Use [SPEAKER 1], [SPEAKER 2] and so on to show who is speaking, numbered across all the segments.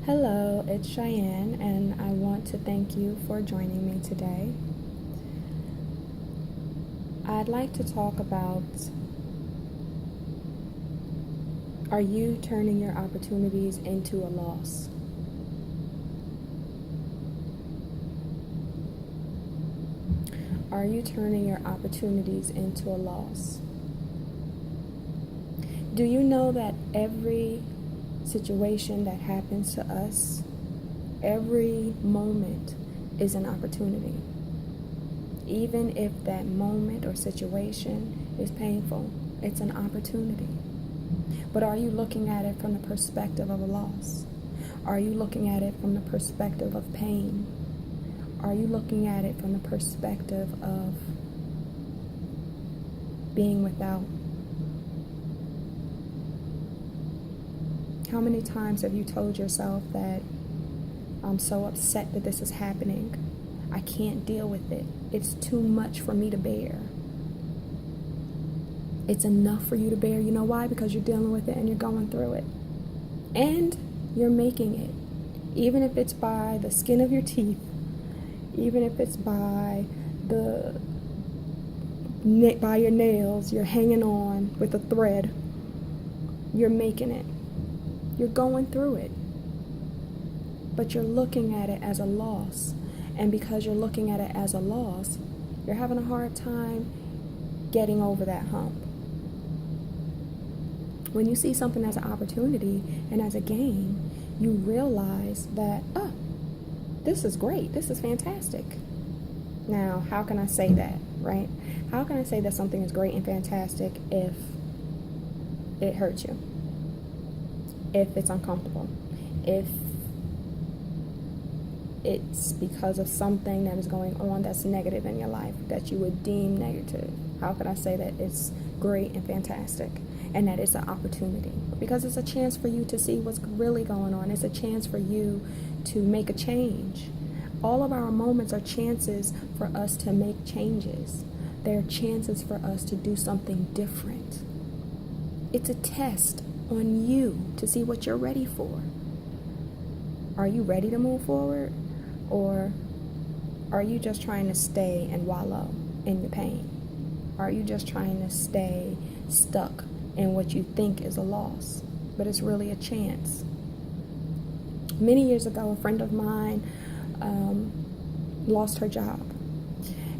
[SPEAKER 1] Hello, it's Cheyenne, and I want to thank you for joining me today. I'd like to talk about, are you turning your opportunities into a loss? Are you turning your opportunities into a loss? Do you know that every situation that happens to us, every moment is an opportunity? Even if that moment or situation is painful, it's an opportunity. But are you looking at it from the perspective of a loss? Are you looking at it from the perspective of pain? Are you looking at it from the perspective of being without? How many times have you told yourself that I'm so upset that this is happening? I can't deal with it. It's too much for me to bear. It's enough for you to bear. You know why? Because you're dealing with it and you're going through it. And you're making it. Even if it's by the skin of your teeth, even if it's by your nails, you're hanging on with a thread, you're making it. You're going through it. But you're looking at it as a loss. And because you're looking at it as a loss, you're having a hard time getting over that hump. When you see something as an opportunity and as a gain, you realize that, oh, this is great. This is fantastic. Now, how can I say that, right? How can I say that something is great and fantastic if it hurts you? If it's uncomfortable? If it's because of something that is going on that's negative in your life that you would deem negative? How could I say that it's great and fantastic and that it's an opportunity? Because it's a chance for you to see what's really going on. It's a chance for you to make a change. All of our moments are chances for us to make changes. They're chances for us to do something different. It's a test on you to see what you're ready for. Are you ready to move forward? Or are you just trying to stay and wallow in your pain? Are you just trying to stay stuck in what you think is a loss, but it's really a chance? Many years ago, a friend of mine lost her job,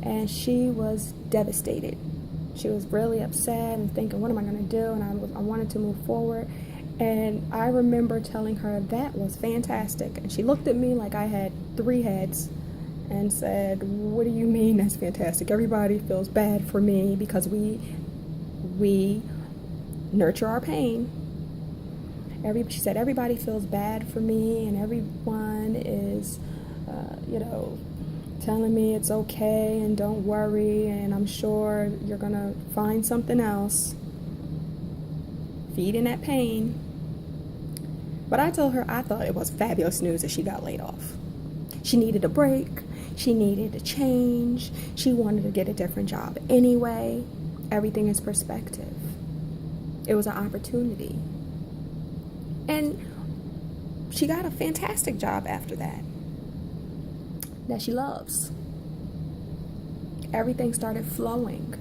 [SPEAKER 1] and she was devastated. She was really upset and thinking, what am I going to do? And I wanted to move forward. And I remember telling her that was fantastic. And she looked at me like I had 3 heads and said, what do you mean that's fantastic? Everybody feels bad for me because we nurture our pain. She said, everybody feels bad for me and everyone is, telling me it's okay and don't worry and I'm sure you're going to find something else. Feeding that pain. But I told her I thought it was fabulous news that she got laid off. She needed a break. She needed a change. She wanted to get a different job anyway. Everything is perspective. It was an opportunity. And she got a fantastic job after that she loves. Everything started flowing.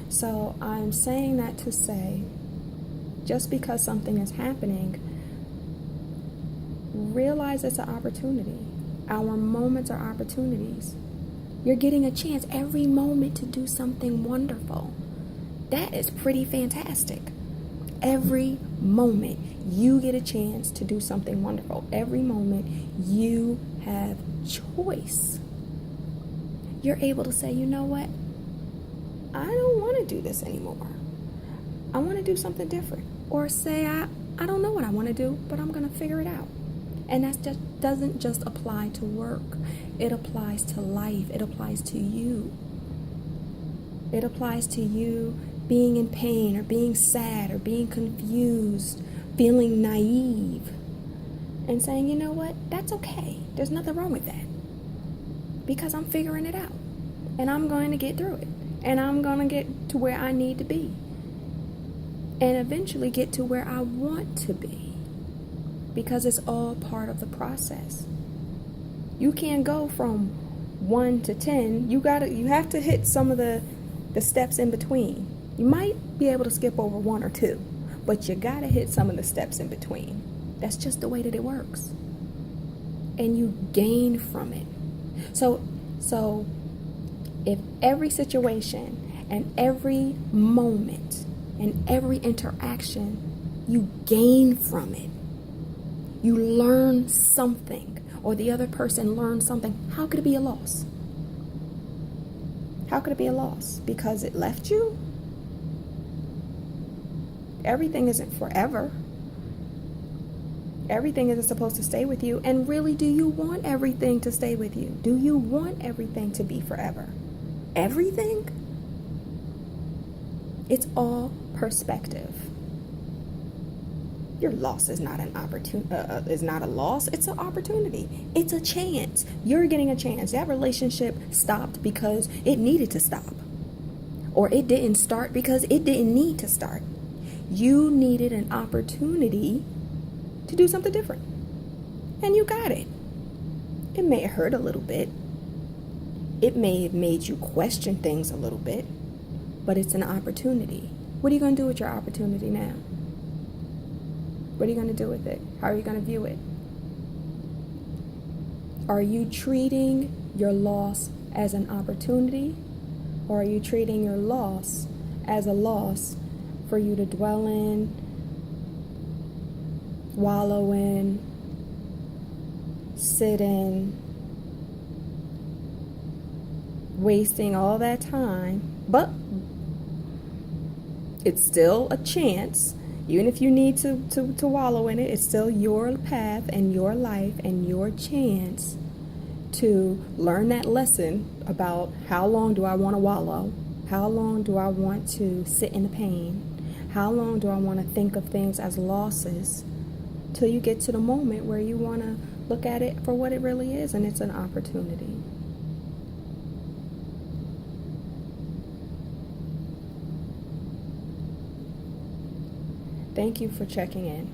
[SPEAKER 1] So I'm saying that to say, just because something is happening, realize it's an opportunity. Our moments are opportunities. You're getting a chance every moment to do something wonderful. That is pretty fantastic. Every moment you get a chance to do something wonderful. Every moment you have choice. You're able to say, you know what? I don't want to do this anymore. I want to do something different. Or say, I don't know what I want to do, but I'm going to figure it out. And that just doesn't just apply to work. It applies to life. It applies to you. It applies to you being in pain or being sad or being confused, feeling naive, and saying, you know what? That's okay. There's nothing wrong with that. Because I'm figuring it out. And I'm going to get through it. And I'm going to get to where I need to be. And eventually get to where I want to be. because it's all part of the process. You can't go from 1 to 10. You have to hit some of the steps in between. You might be able to skip over 1 or 2, but you gotta hit some of the steps in between. That's just the way that it works. And you gain from it. So if every situation and every moment and every interaction, you gain from it, you learn something, or the other person learns something, how could it be a loss? How could it be a loss? Because it left you? Everything isn't forever. Everything isn't supposed to stay with you. And really, do you want everything to stay with you? Do you want everything to be forever? Everything? It's all perspective. Your loss is not an is not a loss. It's an opportunity. It's a chance. You're getting a chance. That relationship stopped because it needed to stop, or it didn't start because it didn't need to start. You needed an opportunity to do something different, and you got it. It may hurt a little bit. It may have made you question things a little bit, but it's an opportunity. What are you going to do with your opportunity now? What are you going to do with it? How are you going to view it? Are you treating your loss as an opportunity, or are you treating your loss as a loss for you to dwell in, wallow in, sit in, wasting all that time? But it's still a chance. Even if you need to wallow in it, it's still your path and your life and your chance to learn that lesson about how long do I want to wallow? How long do I want to sit in the pain? How long do I want to think of things as losses? Till you get to the moment where you want to look at it for what it really is, and it's an opportunity. Thank you for checking in.